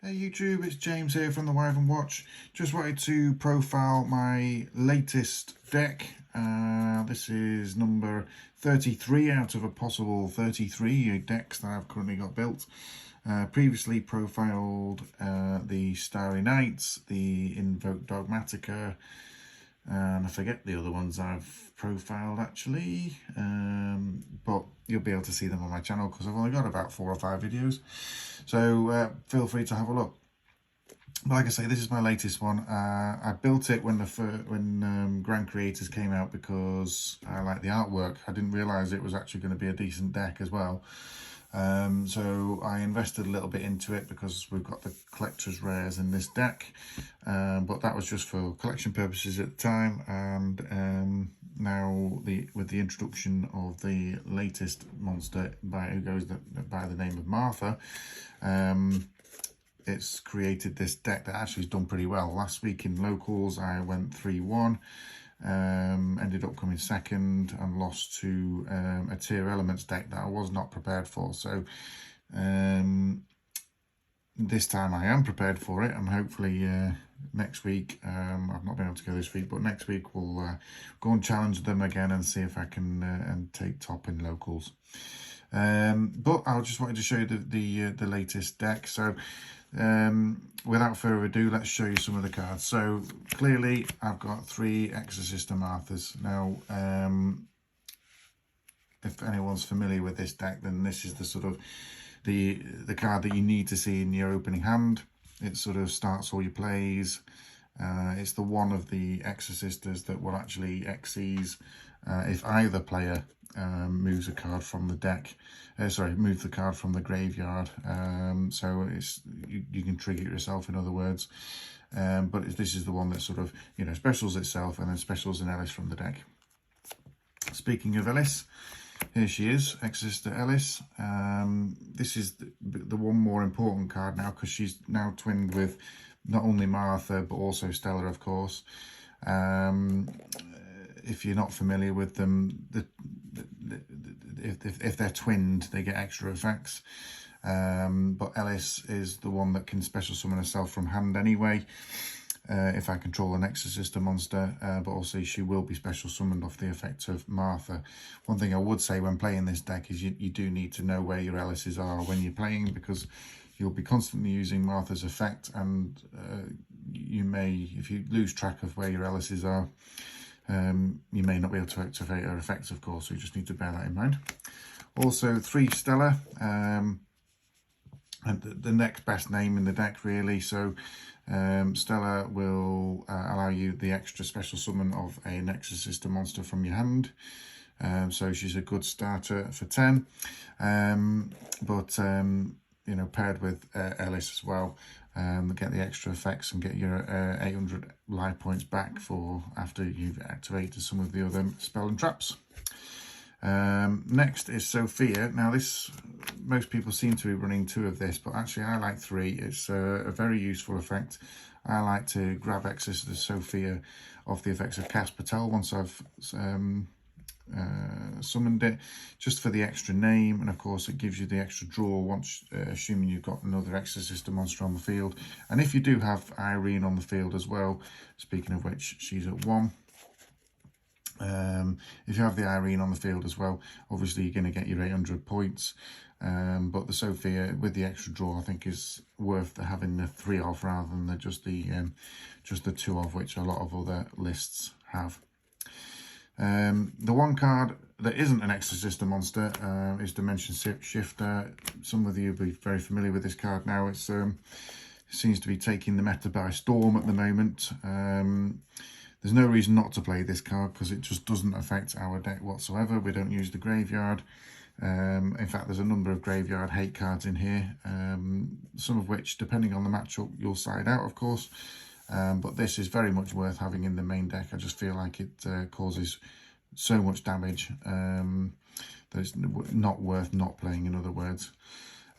Hey YouTube, it's James here from the Wyvern Watch. Just wanted to profile my latest deck. This is number 33 out of a possible 33 decks that I've currently got built. Previously profiled the Starry Knights, the Invoked Dogmatica, and I forget the other ones I've profiled actually, but you'll be able to see them on my channel because I've only got about 4 or 5 videos, so feel free to have a look. But like I say, this is my latest one. I built it when Grand Creators came out because I like the artwork. I didn't realise it was actually going to be a decent deck as well. So I invested a little bit into it because we've got the collector's rares in this deck, but that was just for collection purposes at the time. And now with the introduction of the latest monster who goes by the name of Martha, it's created this deck that actually has done pretty well. Last week in locals I went 3-1. Ended up coming second and lost to a tier elements deck that I was not prepared for. So this time I am prepared for it, and hopefully next week, I've not been able to go this week, but next week we'll go and challenge them again and see if I can and take top in locals. But I just wanted to show you the latest deck. So without further ado, let's show you some of the cards. So clearly I've got 3 Exosister Marthas. Now if anyone's familiar with this deck, then this is the sort of the card that you need to see in your opening hand. It sort of starts all your plays. It's the one of the Exosisters that will actually Xyz if either player moves a card from the deck. Move the card from the graveyard. So you can trigger it yourself, in other words. But this is the one that sort of, specials itself and then specials an Ellis from the deck. Speaking of Ellis, here she is, Exosister Ellis. This is the one more important card now, because she's now twinned with not only Martha but also Stella, of course. If you're not familiar with them, if they're twinned, they get extra effects. But Ellis is the one that can special summon herself from hand anyway, if I control an Exosister monster, but also she will be special summoned off the effect of Martha. One thing I would say when playing this deck is you do need to know where your Ellises are when you're playing, because you'll be constantly using Martha's effect, and you may, if you lose track of where your Ellises are, you may not be able to activate her effects, of course, so you just need to bear that in mind. Also 3 Stella, and the next best name in the deck really. So Stella will allow you the extra special summon of an Exosister monster from your hand. So she's a good starter for 10, but paired with Ellis as well, get the extra effects and get your 800 life points back for after you've activated some of the other spell and traps. Next is Sophia. Now this, most people seem to be running 2 of this, but actually I like 3. It's a very useful effect. I like to grab Exosister Sophia off the effects of Cast Patel once I've summoned it, just for the extra name, and of course it gives you the extra draw once, assuming you've got another Exosister monster on the field. And if you do have Irene on the field as well, speaking of which, she's at 1. If you have the Irene on the field as well, obviously you're going to get your 800 points, but the Sophia with the extra draw I think is worth having the 3 of rather than just the 2 of, which a lot of other lists have. The one card that isn't an Exosister monster is Dimension Shifter. Some of you will be very familiar with this card now. It seems to be taking the meta by storm at the moment. There's no reason not to play this card because it just doesn't affect our deck whatsoever. We don't use the graveyard. In fact, there's a number of graveyard hate cards in here, some of which, depending on the matchup, you'll side out, of course. But this is very much worth having in the main deck. I just feel like it causes so much damage that it's not worth not playing, in other words.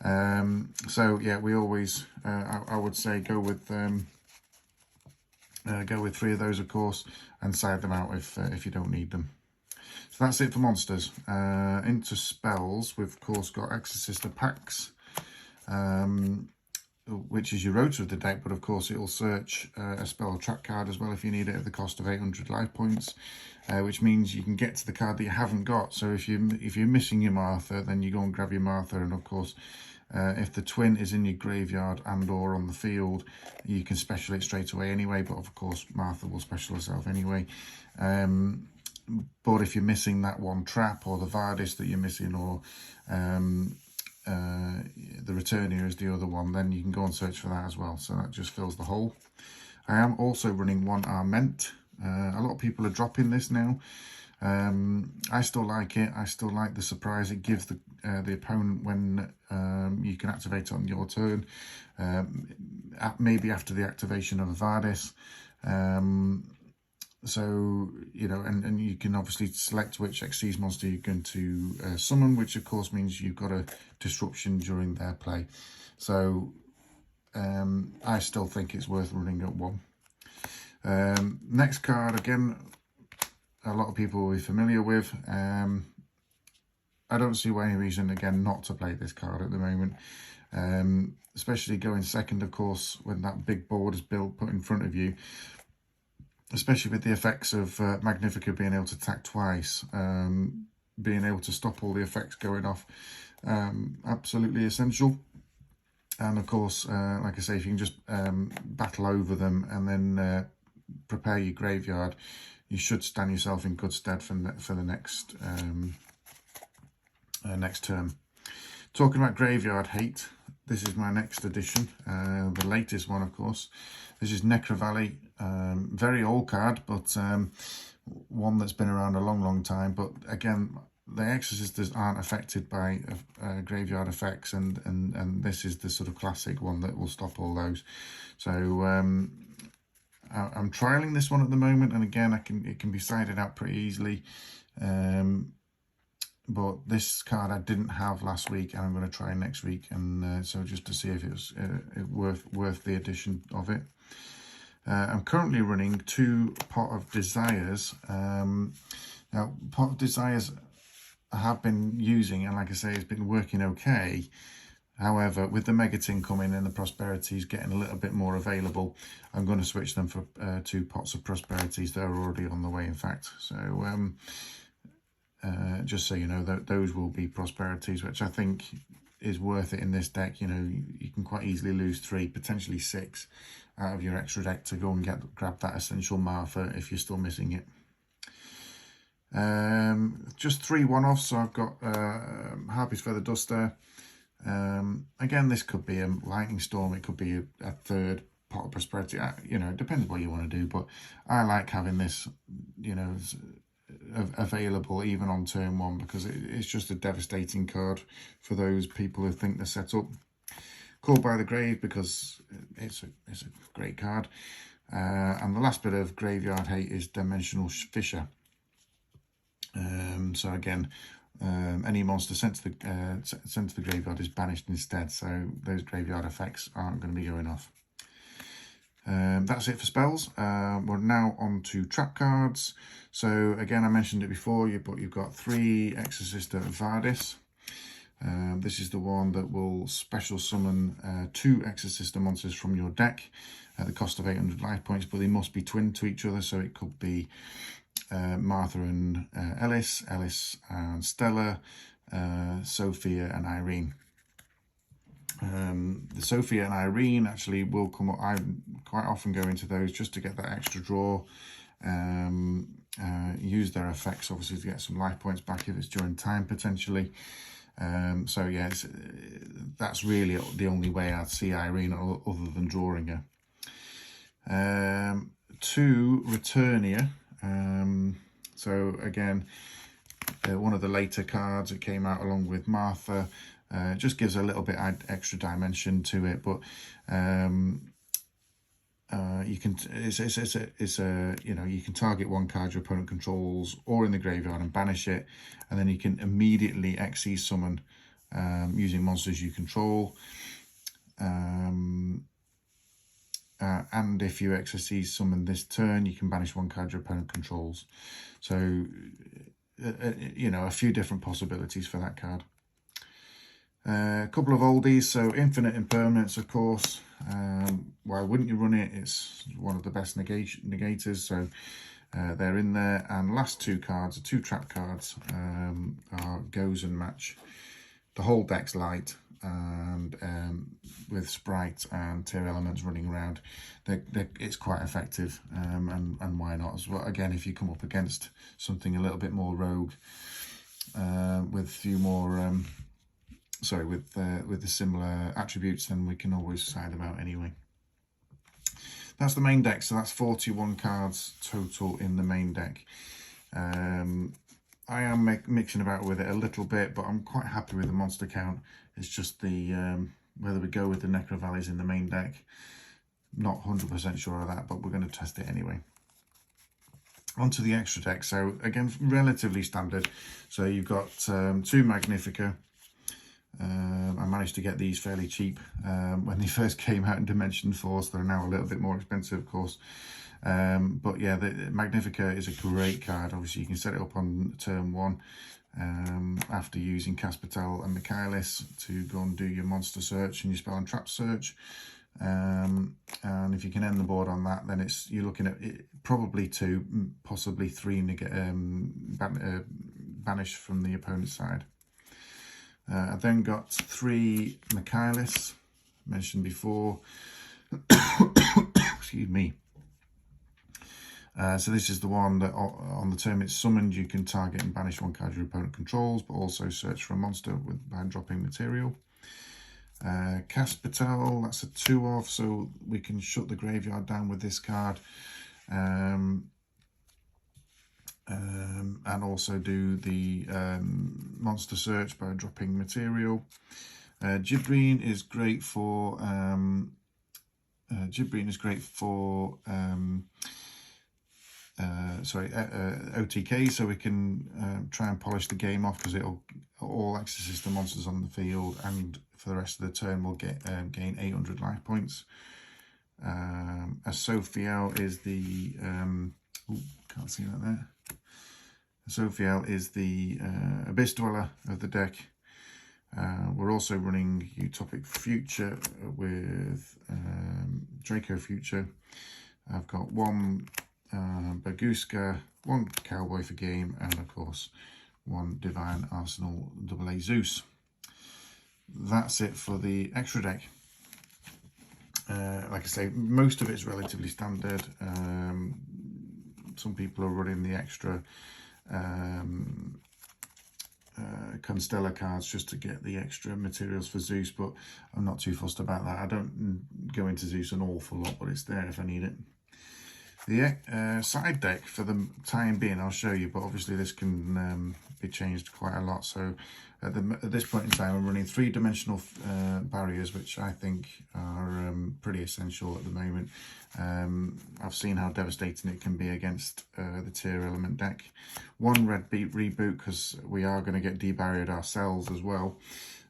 So yeah, we always, I would say, go with 3 of those, of course, and side them out if you don't need them. So that's it for monsters. Into spells, we've of course got Exosister packs. which is your rotor of the deck, but of course it will search a spell or trap card as well if you need it at the cost of 800 life points, which means you can get to the card that you haven't got. So if you're missing your Martha, then you go and grab your Martha, and of course if the twin is in your graveyard and or on the field, you can special it straight away anyway, but of course Martha will special herself anyway. But if you're missing that one trap, or the Vardis that you're missing, or the Returnier is the other one, then you can go and search for that as well. So that just fills the hole. I am also running one Arment. A lot of people are dropping this now. I still like it. I still like the surprise it gives the opponent when you can activate it on your turn, maybe after the activation of a Vardis. So, you know, and you can obviously select which Xyz monster you're going to summon, which of course means you've got a disruption during their play. So I still think it's worth running at 1. Next card, again, a lot of people will be familiar with. I don't see any reason, again, not to play this card at the moment. Especially going second, of course, when that big board is put in front of you. Especially with the effects of Magnifica being able to attack twice, being able to stop all the effects going off, absolutely essential. And of course, like I say, if you can just battle over them and then prepare your graveyard, you should stand yourself in good stead for the next next term. Talking about graveyard hate, this is my next edition, the latest one, of course. This is Necro Valley, very old card, but one that's been around a long time. But again, the Exosisters aren't affected by graveyard effects, and this is the sort of classic one that will stop all those. So I'm trialing this one at the moment, and again, it can be sided out pretty easily. But this card I didn't have last week, and I'm going to try next week, and so just to see if it was worth the addition of it. I'm currently running 2 Pot of Desires. Now, Pot of Desires I have been using, and like I say, it's been working okay. However, with the Megatin coming and the Prosperities getting a little bit more available, I'm going to switch them for 2 pots of Prosperities that are already on the way, in fact. So just so you know, those will be Prosperities, which I think is worth it in this deck. You know, you can quite easily lose 3, potentially 6 out of your extra deck to go and grab that essential Martha if you're still missing it. Just 3 one-offs. So I've got Harpy's Feather Duster. Again, this could be a Lightning Storm. It could be a 3rd Pot of Prosperity. You know, it depends what you want to do, but I like having this, you know, available even on turn 1, because it's just a devastating card for those people who think they're set up. Called by the Grave, because it's a great card. And the last bit of graveyard hate is Dimensional Fissure. So again, any monster sent to the graveyard is banished instead, so those graveyard effects aren't going to be going off. That's it for spells. We're now on to trap cards. So again, I mentioned it before, but you've got 3 Exosister Vardis. This is the one that will special summon 2 Exosister monsters from your deck at the cost of 800 life points, but they must be twin to each other. So it could be Martha and Ellis, Ellis and Stella, Sophia and Irene. The Sophia and Irene actually will come up. I quite often go into those just to get that extra draw. Use their effects obviously to get some life points back if it's during time potentially. So yeah, that's really the only way I'd see Irene other than drawing her. 2 Returnier. So again, one of the later cards that came out along with Martha. Just gives a little bit extra dimension to it, but you can you know, you can target one card your opponent controls or in the graveyard and banish it, and then you can immediately Xyz summon using monsters you control. And if you Xyz summon this turn, you can banish one card your opponent controls. So you know, a few different possibilities for that card. A couple of oldies, so Infinite Impermanence, of course. Why wouldn't you run it? It's one of the best negators, so they're in there. And last two cards, the two trap cards, are Goes and Match. The whole deck's light, and with Sprite and Tier Elements running around, it's quite effective, and why not as well. Again, if you come up against something a little bit more rogue, with a few more, with the similar attributes, then we can always side them out anyway. That's the main deck, so that's 41 cards total in the main deck. I am mixing about with it a little bit, but I'm quite happy with the monster count. It's just the whether we go with the Necro Valleys in the main deck. Not 100% sure of that, but we're going to test it anyway. Onto the extra deck. So again, relatively standard. So you've got two Magnifica. I managed to get these fairly cheap when they first came out in Dimension Force. They're now a little bit more expensive, of course. But yeah, the Magnifica is a great card. Obviously, you can set it up on turn 1 after using Caspatel and Michaelis to go and do your monster search and your spell and trap search. And if you can end the board on that, then you're looking at probably 2, possibly 3 banish from the opponent's side. I've then got 3 Michaelis, mentioned before. Excuse me. So this is the one that on the turn it's summoned, you can target and banish 1 card your opponent controls, but also search for a monster by dropping material. Caspatel, that's a 2-off, so we can shut the graveyard down with this card. And also do the monster search by dropping material. Gibrine is great for OTK, so we can try and polish the game off, because it'll all Exosister monsters on the field, and for the rest of the turn we'll get gain 800 life points. Asophiel is the can't see that there. Asophiel is the Abyss Dweller of the deck. We're also running Utopic Future with Draco Future. I've got 1 Baguska, 1 Cowboy for game, and of course 1 Divine Arsenal AA Zeus. That's it for the extra deck. Like I say, most of it's relatively standard. Some people are running the extra Constellar cards just to get the extra materials for Zeus, but I'm not too fussed about that. I don't go into Zeus an awful lot, but it's there if I need it. The side deck for the time being, I'll show you, but obviously this can be changed quite a lot. So at this point in time, I'm running 3-dimensional barriers, which I think are pretty essential at the moment. I've seen how devastating it can be against the tier element deck. 1 red beat reboot, because we are going to get debarriered ourselves as well,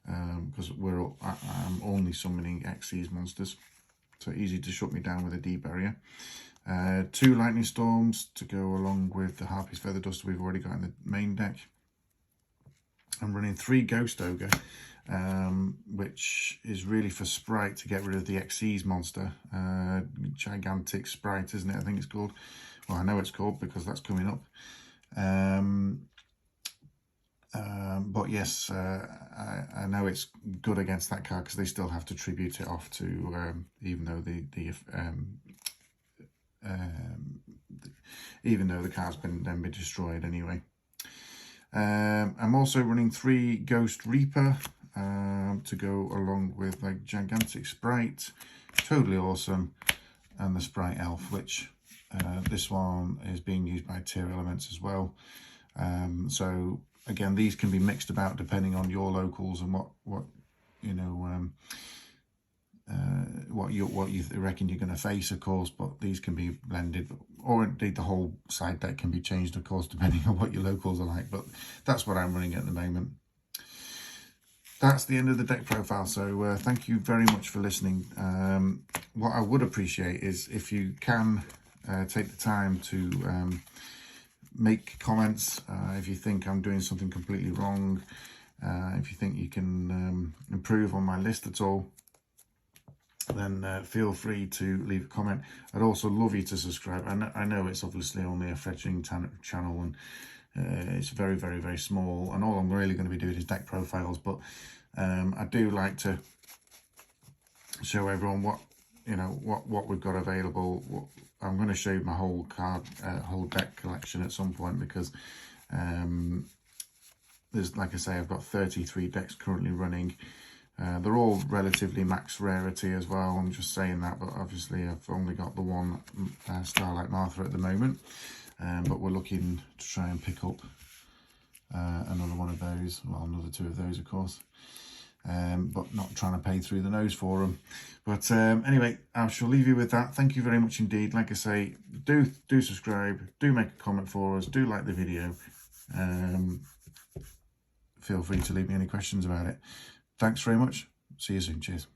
because I'm only summoning Xyz monsters, so easy to shut me down with a debarrier. 2 Lightning Storms to go along with the Harpy's Feather Duster we've already got in the main deck. I'm running 3 Ghost Ogre, which is really for Sprite to get rid of the Xyz monster. Gigantic Sprite, isn't it? I think it's called. Well, I know it's called because that's coming up. But yes, I know it's good against that card because they still have to tribute it off to, even though the card's been destroyed anyway. I'm also running 3 Ghost Reaper to go along with like Gigantic Sprite, totally awesome, and the Sprite Elf, which this one is being used by tier elements as well. So again, these can be mixed about depending on your locals and what you know, what you reckon you're going to face, of course, but these can be blended, or indeed the whole side deck can be changed, of course, depending on what your locals are like. But that's what I'm running at the moment. That's the end of the deck profile, so thank you very much for listening. What I would appreciate is if you can take the time to make comments if you think I'm doing something completely wrong. If you think you can improve on my list at all, then feel free to leave a comment. I'd also love you to subscribe. I know it's obviously only a fledgling channel, and it's very, very, very small, and all I'm really going to be doing is deck profiles, but I do like to show everyone what we've got available. I'm going to show you my whole whole deck collection at some point, because there's, like I say, I've got 33 decks currently running. They're all relatively max rarity as well. I'm just saying that, but obviously I've only got the one Starlight Martha at the moment, but we're looking to try and pick up another one of those, well, another two of those, of course, but not trying to pay through the nose for them. But anyway, I shall leave you with that. Thank you very much indeed. Like I say, do subscribe, do make a comment for us, do like the video. Feel free to leave me any questions about it. Thanks very much. See you soon. Cheers.